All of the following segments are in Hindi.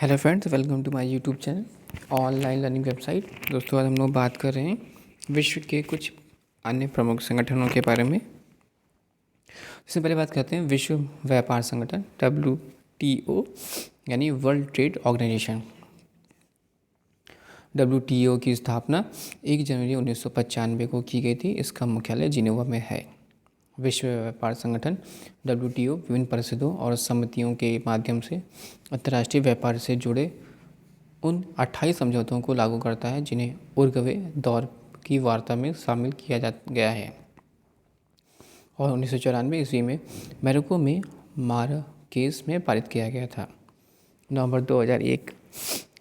Hello friends, welcome to my YouTube channel online learning website. दोस्तों, आज हम लोग बात कर रहे हैं विश्व के कुछ अन्य प्रमुख संगठनों के बारे में। इससे पहले बात करते हैं विश्व व्यापार संगठन WTO यानी वर्ल्ड ट्रेड ऑर्गेनाइजेशन। WTO की स्थापना 1 जनवरी 1995 को की गई थी। इसका मुख्यालय जिनेवा में है। विश्व व्यापार संगठन WTO विभिन्न परिषदों और समितियों के माध्यम से अंतर्राष्ट्रीय व्यापार से जुड़े उन 28 समझौतों को लागू करता है जिन्हें उरुग्वे दौर की वार्ता में शामिल किया गया है और 1994 ईस्वी में मोरक्को में माराकेश में पारित किया गया था। नवंबर 2001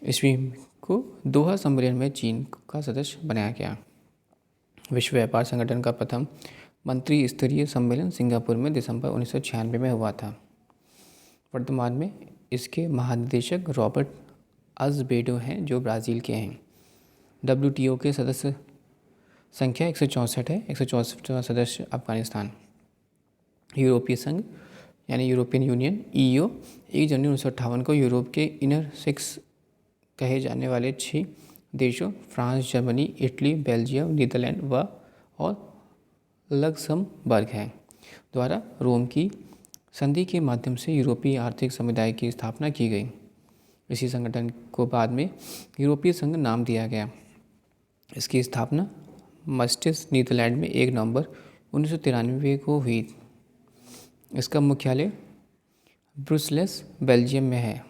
ईस्वी को दोहा सम्मेलन में चीन का सदस्य बनाया गया। विश्व व्यापार संगठन का प्रथम मंत्री स्तरीय सम्मेलन सिंगापुर में दिसंबर 1996 में हुआ था। वर्तमान में इसके महानिदेशक रॉबर्ट अज़वेडो हैं जो ब्राज़ील के हैं। WTO के सदस्य संख्या 164 है। 164वां सदस्य अफगानिस्तान। यूरोपीय संघ यानी यूरोपियन यूनियन EU 1 जनवरी 1958 को यूरोप के इनर सिक्स कहे जाने वाले 6 देशों France, Germany, Italy, Belgium, Netherland व और लक्समबर्ग है द्वारा रोम की संधि के माध्यम से यूरोपीय आर्थिक समुदाय की स्थापना की गई। इसी संगठन को बाद में यूरोपीय संघ नाम दिया गया। इसकी स्थापना मस्टिस नीदरलैंड में 1 नवंबर 1993 को हुई। इसका मुख्यालय ब्रुसेल्स बेल्जियम में है।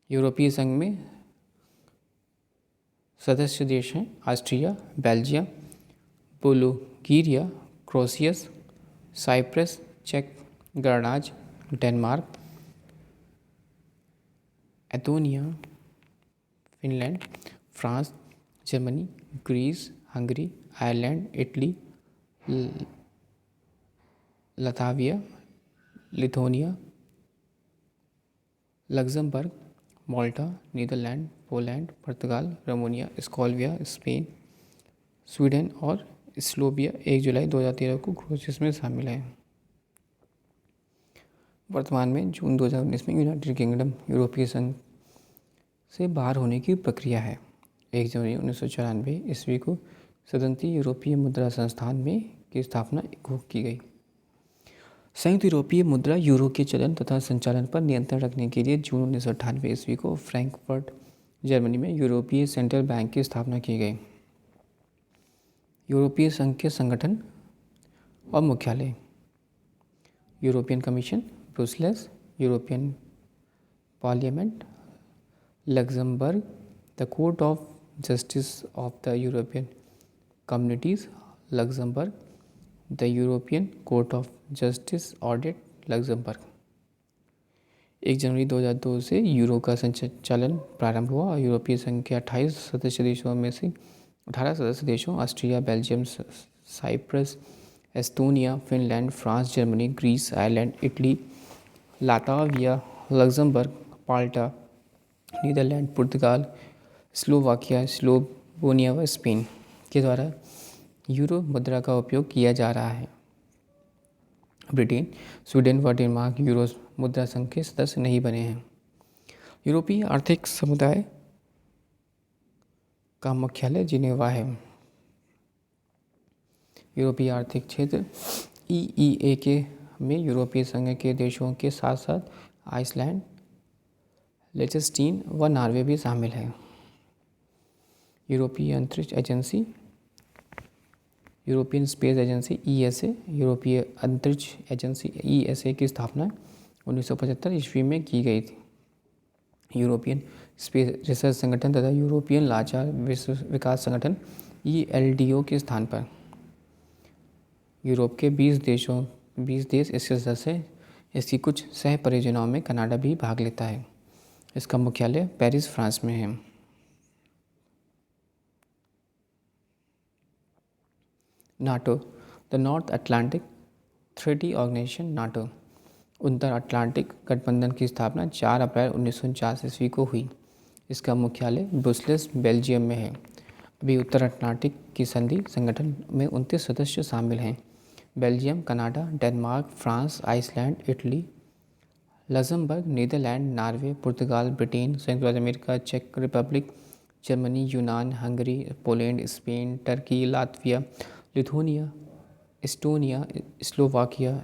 यूरोपीय संघ में सदस्य देश हैं Austria, Belgium, Bulgaria, Croatia, Cyprus, चेक गणराज्य, Denmark, Estonia, Finland, France, Germany, Greece, Hungary, Ireland, Italy, Latvia, Lithuania, Luxembourg, Malta, Netherlands, Poland, पुर्तगाल, रोमानिया, स्लोवाकिया, स्पेन, स्वीडन और स्लोवाकिया 1 जुलाई 2013 को क्रोएशिया में शामिल है। वर्तमान में जून 2019 में यूनाइटेड किंगडम यूरोपीय संघ से बाहर होने की प्रक्रिया है। 1 जनवरी 1994 ईस्वी को सदंती यूरोपीय मुद्रा संस्थान में की स्थापना की गई। संयुक्त यूरोपीय मुद्रा यूरो के चलन तथा संचालन पर नियंत्रण रखने के लिए जून 1998 ईस्वी को फ्रैंकफर्ट जर्मनी में यूरोपीय सेंट्रल बैंक की स्थापना की गई। यूरोपीय संघ के संगठन और मुख्यालय European commission Brussels, European parliament Luxembourg, the court of justice of the European communities Luxembourg, the European court of justice audit Luxembourg. 1 जनवरी 2002 से यूरो का संचालन प्रारंभ हुआ और यूरोपीय संघ के 28 सदस्य देशों में से 18 सदस्य देशों Austria, Belgium, Cyprus, Estonia, Finland, France, Germany, Greece, Ireland, Italy, Latvia, Luxembourg, Malta, Netherlands, पुर्तगाल, स्लोवाकिया, स्लोवेनिया व स्पेन के द्वारा यूरो मुद्रा का उपयोग किया जा रहा है। ब्रिटेन, स्वीडन व डेनमार्क यूरो मुद्रा संघ के सदस्य नहीं बने हैं। यूरोपीय आर्थिक समुदाय का मुख्यालय जिनेवा है। यूरोपीय आर्थिक क्षेत्र EEA के में यूरोपीय संघ के देशों के साथ साथ आइसलैंड, लिechtenstein व नॉर्वे भी शामिल है। यूरोपीय अंतरिक्ष agency European space agency ESA, यूरोपीय अंतरिक्ष एजेंसी ESA की स्थापना 1975 ईस्वी में की गई थी। यूरोपियन स्पेस रिसर्च संगठन तथा यूरोपियन लाचार विकास संगठन ELDO के स्थान पर यूरोप के 20 देश इसके सदस्य हैं। इसकी कुछ सह परियोजनाओं में कनाडा भी भाग लेता है। इसका मुख्यालय पेरिस, फ्रांस में है। NATO, the North Atlantic Treaty Organization NATO, उत्तर अटलांटिक गठबंधन की स्थापना 4 अप्रैल 1949 ईस्वी को हुई। इसका मुख्यालय ब्रुसेल्स, बेल्जियम में है। अभी उत्तर अटलांटिक की संधि संगठन में 29 सदस्य शामिल हैं। Belgium, Canada, Denmark, France, Iceland, Italy, Luxembourg, Netherlands, Norway, पुर्तगाल, ब्रिटेन, संयुक्त राज्य अमेरिका, चेक रिपब्लिक, जर्मनी, यूनान, Hungary, Poland, Spain, Turkey, Latvia, Lithuania, Estonia, Slovakia,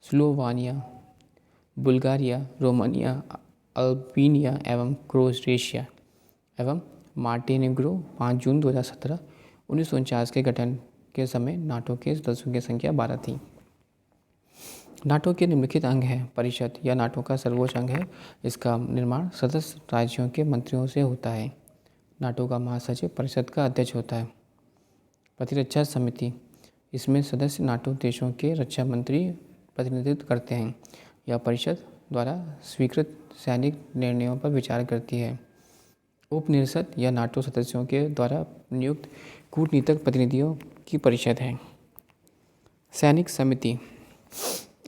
Slovenia, Bulgaria, Romania, Albania एवं क्रोएशिया एवं मांटेनेग्रो 5 जून 2017। 1949 के गठन के समय नाटो के सदस्यों की संख्या 12 थी। नाटो के निम्नलिखित अंग हैं। परिषद या नाटो का सर्वोच्च अंग है। इसका निर्माण सदस्य राज्यों के मंत्रियों से होता है। नाटो का महासचिव परिषद का अध्यक्ष होता है। प्रतिरक्षा समिति, इसमें सदस्य नाटो देशों के रक्षा मंत्री प्रतिनिधित्व करते हैं। यह परिषद द्वारा स्वीकृत सैनिक निर्णयों पर विचार करती है। उपनिषद या नाटो सदस्यों के द्वारा नियुक्त कूटनीतिक प्रतिनिधियों की परिषद है। सैनिक समिति,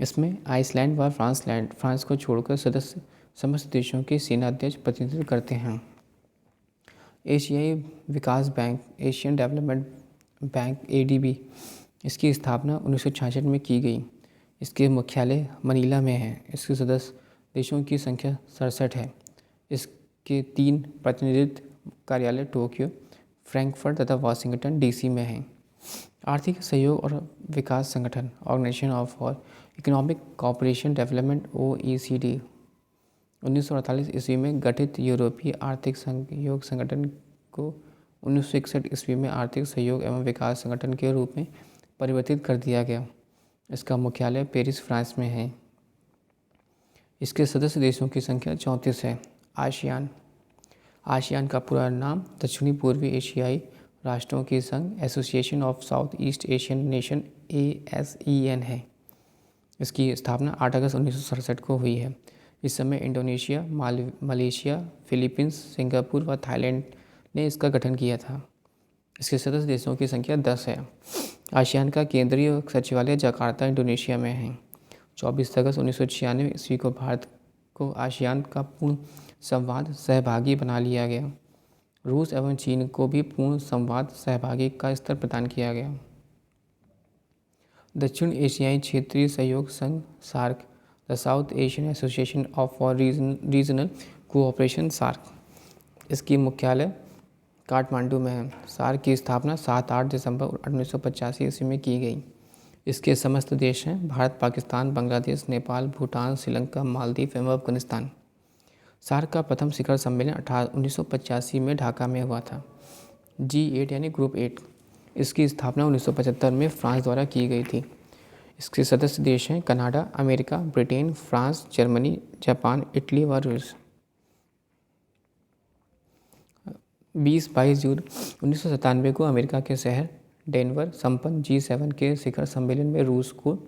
इसमें आइसलैंड व फ्रांस को छोड़कर सदस्य समस्त देशों के सेनाध्यक्ष प्रतिनिधित्व करते हैं। एशियाई विकास bank, Asian development bank ADB, इसकी स्थापना 1966 में की गई। इसके मुख्यालय मनीला में है। इसके सदस्य देशों की संख्या 67 है। इसके 3 प्रतिनिधित्व कार्यालय टोक्यो, फ्रैंकफर्ट तथा वाशिंगटन DC में हैं। आर्थिक सहयोग और विकास संगठन, organization of for economic cooperation development OECD, 1948 ईस्वी में गठित यूरोपीय आर्थिक सहयोग संगठन को 1961 ईस्वी में आर्थिक सहयोग एवं विकास संगठन के रूप में परिवर्तित कर दिया गया। इसका मुख्यालय पेरिस, फ्रांस में है। इसके सदस्य देशों की संख्या 34 है। आसियान, आसियान का पूरा नाम दक्षिणी पूर्वी एशियाई राष्ट्रों की संघ, association of south east Asian nation ASEAN है। इसकी स्थापना 8 अगस्त 1967 को हुई है। इस समय इंडोनेशिया, मलेशिया, फिलीपींस, सिंगापुर व थाईलैंड ने इसका गठन किया था। इसके सदस्य देशों की संख्या 10 है। आसियान का केंद्रीय सचिवालय जकार्ता, इंडोनेशिया में है। 24 अगस्त 1996 ईस्वी को भारत को आसियान का पूर्ण संवाद सहभागी बना लिया गया। रूस एवं चीन को भी पूर्ण संवाद सहभागी का स्तर प्रदान किया गया। दक्षिण एशियाई क्षेत्रीय सहयोग संघ SAARC, the South Asian Association of for Regional Cooperation SAARC, इसकी मुख्यालय काठमांडू में है। सार्क की स्थापना 7-8 दिसंबर 1985 ईस्वी में की गई। इसके समस्त देश हैं भारत, पाकिस्तान, बांग्लादेश, नेपाल, भूटान, श्रीलंका, मालदीव एवं अफगानिस्तान। सार्क का प्रथम शिखर सम्मेलन 1985 में ढाका में हुआ था। G8 यानी ग्रुप 8, इसकी स्थापना 1975 में फ्रांस द्वारा की गई थी। इसके सदस्य देश हैं Canada, America, Britain, France, Germany, Japan, Italy व रूस। 20-22 जून 1997 को अमेरिका के शहर डेनवर संपन्न G7 के शिखर सम्मेलन में रूस को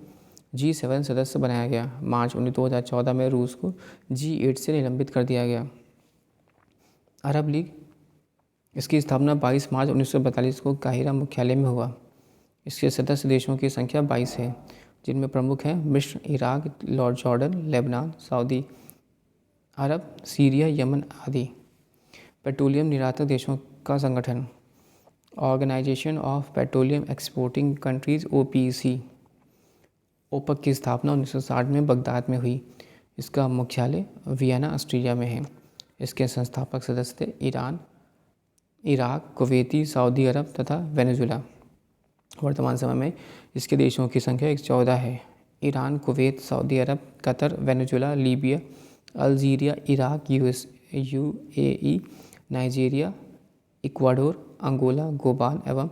G7 सदस्य बनाया गया। मार्च 2014 में रूस को G8 से निलंबित कर दिया गया। अरब लीग, इसकी स्थापना 22 मार्च 1942 को काहिरा मुख्यालय में हुआ। इसके सदस्य देशों की संख्या 22 है, जिनमें प्रमुख हैं मिस्र, इराक, जॉर्डन, लेबनान, सऊदी अरब, सीरिया, यमन आदि। पेट्रोलियम निर्यातक देशों का संगठन, organization of petroleum exporting countries OPEC, ओपक की स्थापना 1960 में बगदाद में हुई। इसका मुख्यालय वियना, ऑस्ट्रिया में है। इसके संस्थापक सदस्य थे ईरान, इराक, कुवैती, सऊदी अरब तथा वेनेजुला। वर्तमान समय में इसके देशों की संख्या 114 है। Iran, Kuwait, Saudi Arab, Qatar, Venezuela, Libya, Algeria, Iraq, UAE, Nigeria, Ecuador, Angola, Gabon एवं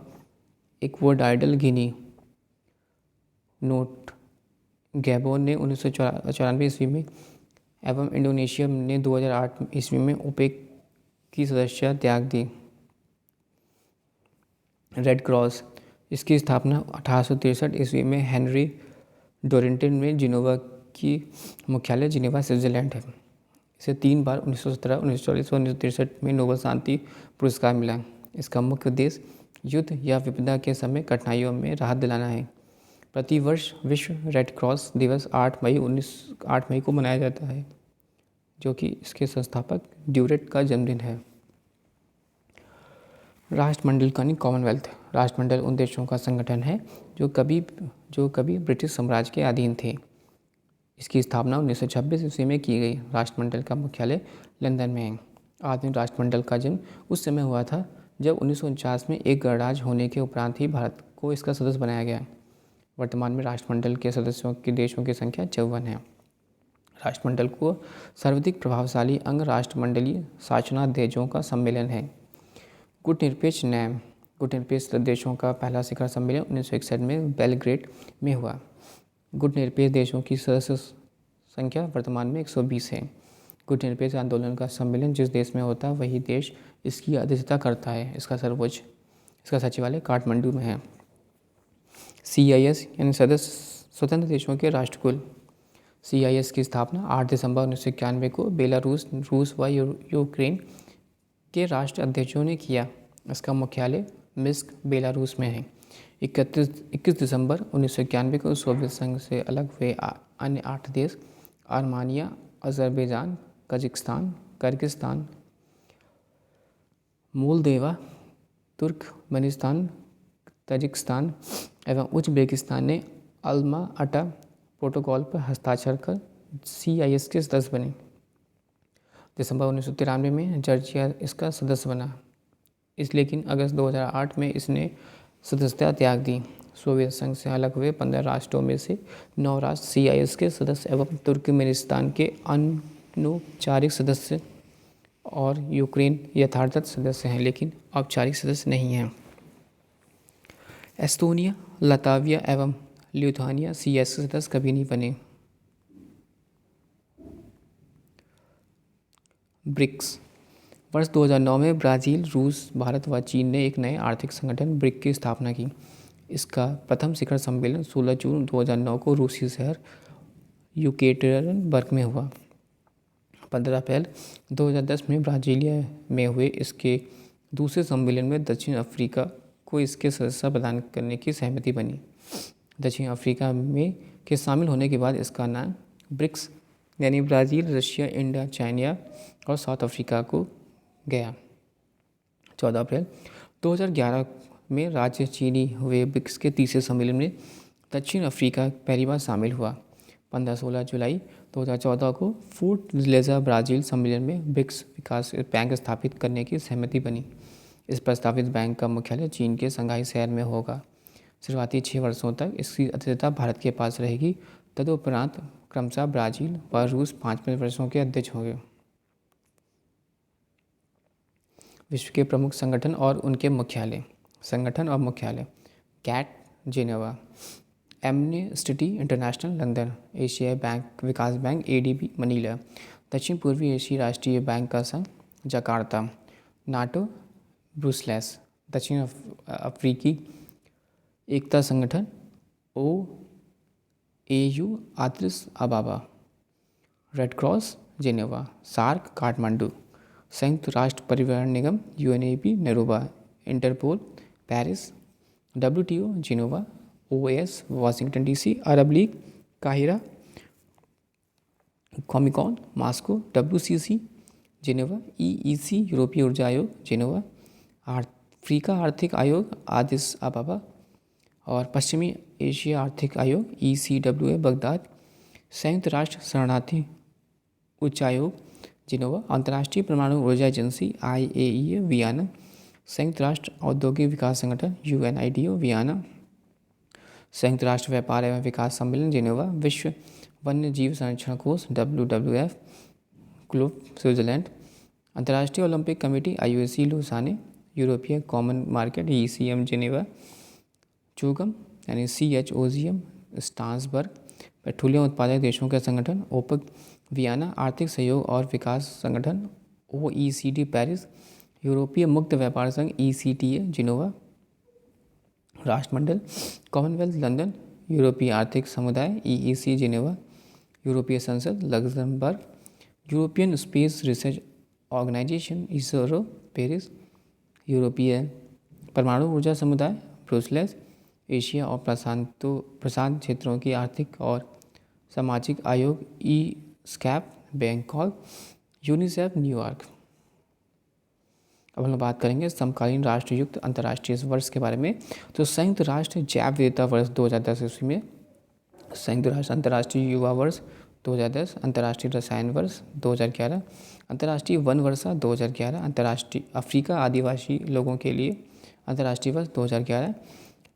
इक्वाडोरियल गिनी। नोट, गैबोन ने 1994 ईस्वी में एवं इंडोनेशिया ने 2008 ईस्वी में ओपेक की सदस्यता त्याग दी। रेड क्रॉस, इसकी स्थापना 1863 ईस्वी में हेनरी डोरेंटिन में जिनेवा की मुख्यालय जिनेवा, स्विट्जरलैंड है। इसे 3 बार 1917, 1940 और 1963 में नोबेल शांति पुरस्कार मिला। इसका मुख्य उद्देश्य युद्ध या विपदा के समय कठिनाइयों में राहत दिलाना है। प्रतिवर्ष विश्व रेड क्रॉस दिवस 8 मई को मनाया जाता है, जो कि इसके संस्थापक ड्यूरेट का जन्मदिन है। राष्ट्रमंडल यानी कॉमनवेल्थ, राष्ट्रमंडल उन देशों का संगठन है जो कभी ब्रिटिश साम्राज्य के अधीन थे। इसकी स्थापना 1926 ईस्वी में की गई। राष्ट्रमंडल का मुख्यालय लंदन में है। आधुनिक राष्ट्रमंडल का जन्म उस समय हुआ था जब 1949 में एक गणराज्य होने के उपरांत ही भारत को इसका सदस्य बनाया गया। वर्तमान में राष्ट्रमंडल के सदस्यों के देशों की संख्या 54 है। राष्ट्रमंडल को सर्वाधिक प्रभावशाली अंग राष्ट्रमंडलीय शासनाध्यक्षों का सम्मेलन है। गुटनिरपेक्ष न्याय गुटनिरपेक्ष देशों का पहला शिखर सम्मेलन 1961 में बेलग्रेड में हुआ। गुटनिरपेक्ष देशों की सदस्य संख्या वर्तमान में 120 है। गुटनिरपेक्ष आंदोलन का सम्मेलन जिस देश में होता है वही देश इसकी अध्यक्षता करता है। इसका सचिवालय काठमांडू में है। CIS यानी सदस्य स्वतंत्र देशों के राष्ट्रकुल। CIS की स्थापना 8 दिसंबर 1991 को बेलारूस, रूस व यूक्रेन के राष्ट्र अध्यक्षों ने किया। इसका मुख्यालय मिन्स्क, बेलारूस में है। 21 दिसंबर 1991 को सोवियत संघ से अलग हुए अन्य 8 देश Armenia, Azerbaijan, Kazakhstan, Kyrgyzstan, Moldova, Turkmenistan, Tajikistan एवं उज़्बेकिस्तान ने अल्मा-अटा प्रोटोकॉल पर हस्ताक्षर कर CIS के सदस्य बने। दिसंबर 1993 में जॉर्जिया इसका सदस्य बना। लेकिन अगस्त 2008 में इसने सदस्यता त्याग दी। सोवियत संघ से अलग हुए 15 राष्ट्रों में से 9 राष्ट्र CIS के सदस्य एवं तुर्कमेनिस्तान के अनौपचारिक सदस्य और यूक्रेन यथार्थत सदस्य हैं, लेकिन औपचारिक सदस्य नहीं हैं। एस्तोनिया, लातविया एवं लिथुआनिया CIS के सदस्य कभी नहीं बने। ब्रिक्स। वर्ष 2009 में ब्राज़ील, रूस, भारत व चीन ने एक नए आर्थिक संगठन ब्रिक की स्थापना की। इसका प्रथम शिखर सम्मेलन 16 जून 2009 को रूसी शहर येकेटेरिनबर्ग में हुआ। 15 अप्रैल 2010 में ब्राज़ीलिया में हुए इसके दूसरे सम्मेलन में दक्षिण अफ्रीका को इसके सदस्यता प्रदान करने की सहमति बनी। दक्षिण अफ्रीका में के शामिल होने के बाद इसका नाम ब्रिक्स यानी ब्राज़ील, रशिया, इंडिया, चाइना और साउथ अफ्रीका को गया। 14 अप्रैल 2011 में राज्य चीनी हुए ब्रिक्स के तीसरे सम्मेलन में दक्षिण अफ्रीका पहली बार शामिल हुआ। 15-16 जुलाई 2014 को फोर्टलेज़ा ब्राज़ील सम्मेलन में ब्रिक्स विकास बैंक स्थापित करने की सहमति बनी। इस प्रस्तावित बैंक का मुख्यालय चीन के शंघाई शहर में होगा। शुरुआती 6 वर्षों तक इसकी अध्यक्षता भारत के पास रहेगी। तदुपरांत क्रमशः ब्राज़ील व रूस 5 वर्षों के अध्यक्ष होंगे। विश्व के प्रमुख संगठन और उनके मुख्यालय। संगठन और मुख्यालय। कैट जेनेवा, एमनेस्टी इंटरनेशनल लंदन, एशियाई बैंक विकास बैंक ADB मनीला, दक्षिण पूर्वी एशियाई राष्ट्रीय बैंक का संघ जकार्ता, नाटो ब्रुसेल्स, दक्षिण अफ्रीकी एकता संगठन OAU Addis Ababa, Red Cross Geneva, SAARC Kathmandu, संयुक्त राष्ट्र परिवहन निगम UNEP Nairobi, Interpol Paris, WTO Geneva, OAS Washington DC, Arab League काहिरा, Comecon Moscow, WCC Geneva, EEC यूरोपीय ऊर्जा आयोग जिनेवा, अफ्रीका आर्थिक आयोग आदिस अबाबा और पश्चिमी एशिया आर्थिक आयोग ECWA बगदाद, संयुक्त राष्ट्र शरणार्थी उच्चायोग जिनेवा, अंतर्राष्ट्रीय परमाणु ऊर्जा एजेंसी IAEA वियना, संयुक्त राष्ट्र औद्योगिक विकास संगठन UNIDO वियना, संयुक्त राष्ट्र व्यापार एवं विकास सम्मेलन जिनेवा, विश्व वन्य जीव संरक्षण कोष WWF क्लब स्विट्जरलैंड, अंतर्राष्ट्रीय ओलंपिक कमेटी IOC लुसाने, यूरोपीय कॉमन मार्केट ECM जिनेवा, चोगम यानी CHOGM स्टांसबर्ग, पेट्रोलियम उत्पादक देशों के संगठन OPEC वियना, आर्थिक सहयोग और विकास संगठन OECD पेरिस, यूरोपीय मुक्त व्यापार संघ ECTA जिनेवा, राष्ट्रमंडल कॉमनवेल्थ लंदन, यूरोपीय आर्थिक समुदाय EEC जिनेवा, यूरोपीय संसद Luxembourg, European space research organization ISRO Paris, यूरोपीय परमाणु ऊर्जा समुदाय ब्रुसेल्स, एशिया और प्रशांत क्षेत्रों की आर्थिक और सामाजिक आयोग ESCAP बैंकॉक, यूनिसेफ न्यूयॉर्क। अब हम बात करेंगे समकालीन राष्ट्रयुक्त अंतर्राष्ट्रीय वर्ष के बारे में। तो संयुक्त राष्ट्र जैव विविधता वर्ष 2010 ईस्वी में, संयुक्त राष्ट्र अंतर्राष्ट्रीय युवा वर्ष 2010, अंतर्राष्ट्रीय रसायन वर्ष 2011, अंतर्राष्ट्रीय वन वर्षा 2011, अंतर्राष्ट्रीय अफ्रीका आदिवासी लोगों के लिए अंतर्राष्ट्रीय वर्ष 2011,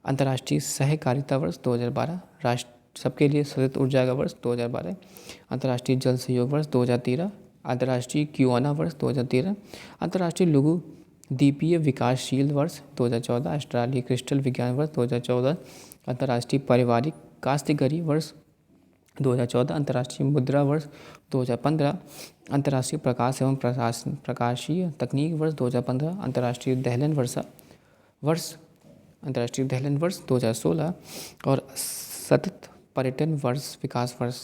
अंतर्राष्ट्रीय सहकारिता वर्ष 2012, राष्ट्र सबके लिए सतत ऊर्जा का वर्ष 2012, अंतर्राष्ट्रीय जल सहयोग वर्ष 2013, अंतर्राष्ट्रीय क्यूआना वर्ष 2013, अंतर्राष्ट्रीय लघु द्वीपीय विकासशील वर्ष 2014, ऑस्ट्रेलियाई क्रिस्टल विज्ञान वर्ष 2014, अंतर्राष्ट्रीय पारिवारिक काश्तकारी वर्ष 2014, अंतर्राष्ट्रीय मुद्रा वर्ष 2015, अंतर्राष्ट्रीय प्रकाश एवं प्रकाशीय तकनीक वर्ष 2015, अंतर्राष्ट्रीय दहलन वर्ष 2016 और सतत पर्यटन वर्ष विकास वर्ष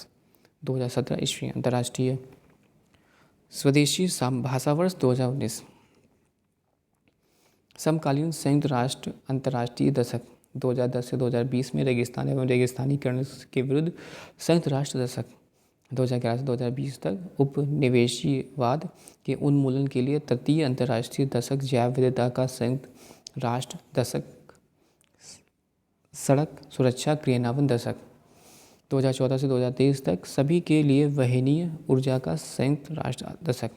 2017 ईस्वी, अंतर्राष्ट्रीय स्वदेशी भाषा वर्ष 2019, समकालीन संयुक्त राष्ट्र अंतर्राष्ट्रीय दशक 2010 से 2020 में रेगिस्तान एवं रेगिस्तानीकरण के विरुद्ध संयुक्त राष्ट्र दशक 2011 से 2020 तक उपनिवेशीवाद के उन्मूलन के लिए तृतीय अंतर्राष्ट्रीय दशक जैव विविधता का संयुक्त राष्ट्र दशक सड़क सुरक्षा क्रियान्वयन दशक 2014 से 2023 तक सभी के लिए वहनीय ऊर्जा का संयुक्त राष्ट्र दशक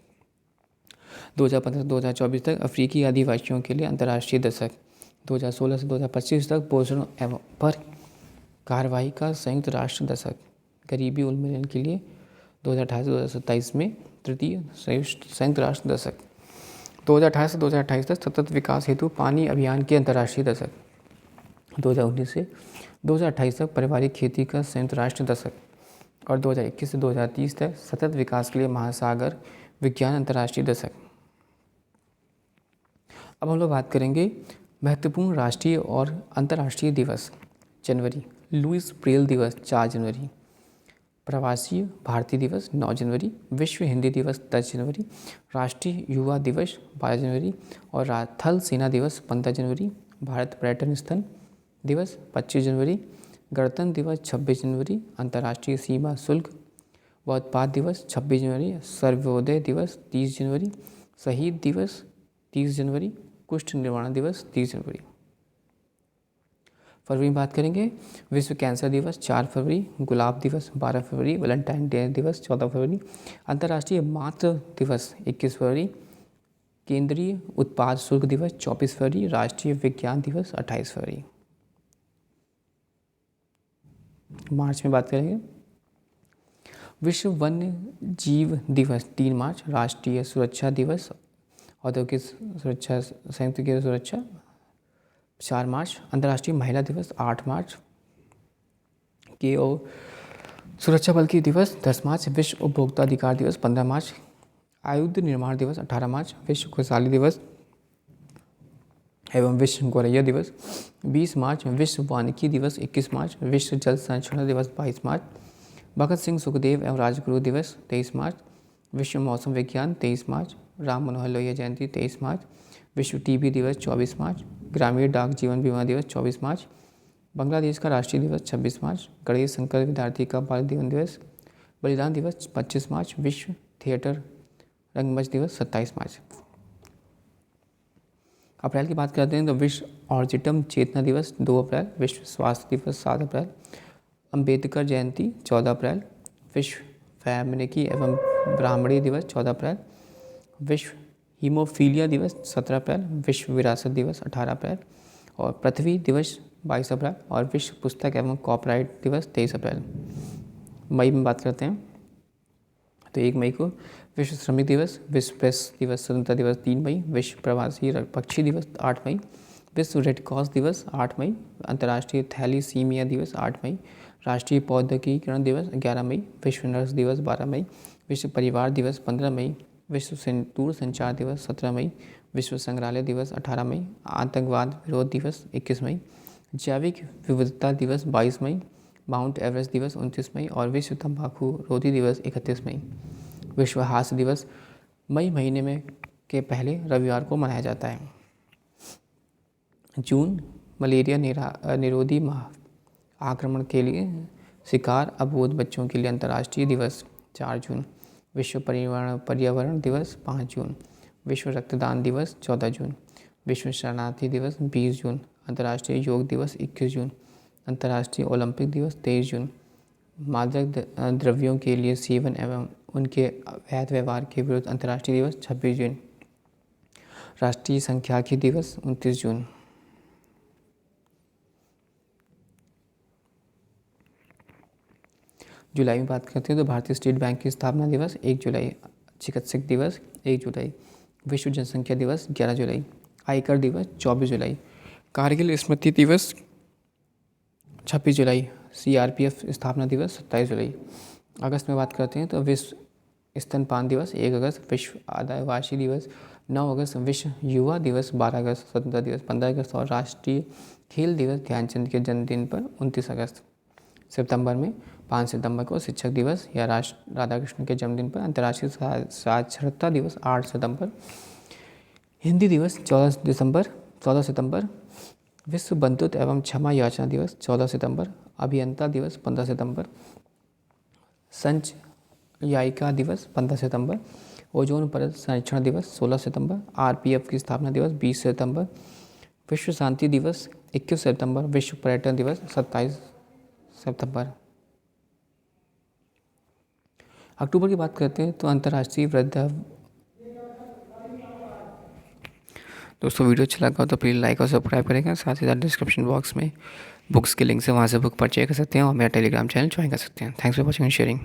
2015 से 2024 तक अफ्रीकी आदिवासियों के लिए अंतर्राष्ट्रीय दशक 2016 से 2025 तक पोषण एवं पर कार्रवाई का संयुक्त राष्ट्र दशक गरीबी उन्मूलन के लिए 2018 से 2027 में तृतीय संयुक्त राष्ट्र दशक 2018 से 2028 तक सतत विकास हेतु पानी अभियान के अंतर्राष्ट्रीय दशक 2019 से 2028 तक पारिवारिक खेती का संयुक्त राष्ट्र दशक और 2021 से 2030 तक सतत विकास के लिए महासागर विज्ञान अंतर्राष्ट्रीय दशक। अब हम लोग बात करेंगे महत्वपूर्ण राष्ट्रीय और अंतर्राष्ट्रीय दिवस। जनवरी, लुईस ब्रेल दिवस 4 जनवरी, प्रवासी भारतीय दिवस 9 जनवरी, विश्व हिंदी दिवस 10 जनवरी, राष्ट्रीय युवा दिवस 12 जनवरी और थल सेना दिवस 15 जनवरी, भारत पर्यटन स्थल दिवस 25 जनवरी, गणतंत्र दिवस 26 जनवरी, अंतर्राष्ट्रीय सीमा शुल्क व उत्पाद दिवस 26 जनवरी, सर्वोदय दिवस 30 जनवरी, शहीद दिवस 30 जनवरी, कुष्ठ निवारण दिवस 30 जनवरी। फरवरी में बात करेंगे विश्व कैंसर दिवस 4 फरवरी, गुलाब दिवस 12 फरवरी, वैलेंटाइन डे दिवस 14 फरवरी, अंतर्राष्ट्रीय मातृ दिवस 21 फरवरी, केंद्रीय उत्पाद शुल्क दिवस 24 फरवरी, राष्ट्रीय विज्ञान दिवस 28 फरवरी। मार्च में बात करेंगे विश्व वन्य जीव दिवस 3 मार्च, राष्ट्रीय सुरक्षा दिवस औद्योगिक सुरक्षा संयुक्त की सुरक्षा 4 मार्च, अंतर्राष्ट्रीय महिला दिवस 8 मार्च, के और सुरक्षा बल की दिवस 10 मार्च, विश्व उपभोक्ता अधिकार दिवस 15 मार्च, आयुध निर्माण दिवस 18 मार्च, विश्व खुशहाली दिवस एवं विश्व गौरैया दिवस 20 मार्च, विश्व वानिकी दिवस 21 मार्च, विश्व जल संरक्षण दिवस 22 मार्च, भगत सिंह सुखदेव एवं राजगुरु दिवस 23 मार्च, विश्व मौसम विज्ञान 23 मार्च, राम मनोहर लोहिया जयंती 23 मार्च, विश्व टीबी दिवस 24 मार्च, ग्रामीण डाक जीवन बीमा दिवस 24 मार्च, बांग्लादेश का राष्ट्रीय दिवस 26 मार्च, गणेश शंकर विद्यार्थी का बाल जीवन दिवस बलिदान दिवस 25 मार्च, विश्व थिएटर रंगमंच दिवस 27 मार्च। अप्रैल की बात करते हैं तो विश्व ऑर्जिटम चेतना दिवस 2 अप्रैल, विश्व स्वास्थ्य दिवस 7 अप्रैल, अंबेडकर जयंती 14 अप्रैल, विश्व फैमिनिकी एवं ब्राह्मणी दिवस 14 अप्रैल, विश्व हीमोफीलिया दिवस 17 अप्रैल, विश्व विरासत दिवस 18 अप्रैल और पृथ्वी दिवस 22 अप्रैल और विश्व पुस्तक एवं कॉपीराइट दिवस 23 अप्रैल। मई में बात करते हैं तो 1 मई को विश्व श्रमिक दिवस, विश्व प्रेस दिवस स्वतंत्रता दिवस 3 मई, विश्व प्रवासी पक्षी दिवस 8 मई, विश्व रेड क्रॉस दिवस 8 मई, अंतर्राष्ट्रीय थैलीसीमिया दिवस 8 मई, राष्ट्रीय प्रौद्योगिकीकरण दिवस 11 मई, विश्व नर्स दिवस 12 मई, विश्व परिवार दिवस 15 मई, विश्व दूर संचार दिवस 17 मई, विश्व संग्रहालय दिवस 18 मई, आतंकवाद विरोध दिवस 21 मई, जैविक विविधता दिवस 22 मई, माउंट एवरेस्ट दिवस 29 मई और विश्व तंबाकू रोधी दिवस 31 मई। विश्व हास्य दिवस मई महीने में के पहले रविवार को मनाया जाता है। जून, मलेरिया निरोधी माह आक्रमण के लिए शिकार अबोध बच्चों के लिए अंतर्राष्ट्रीय दिवस 4 जून, विश्व पर्यावरण दिवस 5 जून, विश्व रक्तदान दिवस 14 जून, विश्व शरणार्थी दिवस 20 जून, अंतर्राष्ट्रीय योग दिवस 21 जून, अंतर्राष्ट्रीय ओलंपिक दिवस 23 जून, द्रव्यों के लिए सेवन एवं उनके अवैध व्यवहार के विरुद्ध अंतर्राष्ट्रीय दिवस 26 जून। राष्ट्रीय सांख्यिकी दिवस 29 जून। जुलाई में बात करते हैं तो भारतीय स्टेट बैंक की स्थापना दिवस 1 जुलाई। चिकित्सक दिवस 1 जुलाई। विश्व जनसंख्या दिवस 11 जुलाई। आयकर दिवस 24 जुलाई। कारगिल स्मृति दिवस 26 जुलाई। CRPF स्थापना दिवस 27 जुलाई। अगस्त में बात करते हैं तो विश्व स्तनपान दिवस 1 अगस्त। विश्व आदिवासी दिवस 9 अगस्त। विश्व युवा दिवस 12 अगस्त। स्वतंत्रता दिवस 15 अगस्त और राष्ट्रीय खेल दिवस ध्यानचंद के जन्मदिन पर 29 अगस्त। सितंबर में 5 सितंबर को शिक्षक दिवस या राधा कृष्ण के जन्मदिन पर अंतर्राष्ट्रीय साक्षरता दिवस 8 सितंबर। हिंदी दिवस 14 सितंबर। विश्व बंधुत्व एवं क्षमा याचना दिवस 14 सितंबर। अभियंता दिवस 15 सितंबर। संचयायिका दिवस 15 सितंबर। ओजोन परत संरक्षण दिवस 16 सितंबर। RPF की स्थापना दिवस 20 सितंबर। विश्व शांति दिवस 21 सितंबर। विश्व पर्यटन दिवस 27 सितंबर। अक्टूबर की बात करते हैं तो अंतर्राष्ट्रीय वृद्धा। दोस्तों वीडियो अच्छा लगा तो प्लीज़ लाइक और सब्सक्राइब करेंगे। साथ ही साथ डिस्क्रिप्शन बॉक्स में बुक्स के लिंक से वहाँ से बुक परचेज कर सकते हैं और मेरा टेलीग्राम चैनल ज्वाइन कर सकते हैं। Thanks for watching and sharing.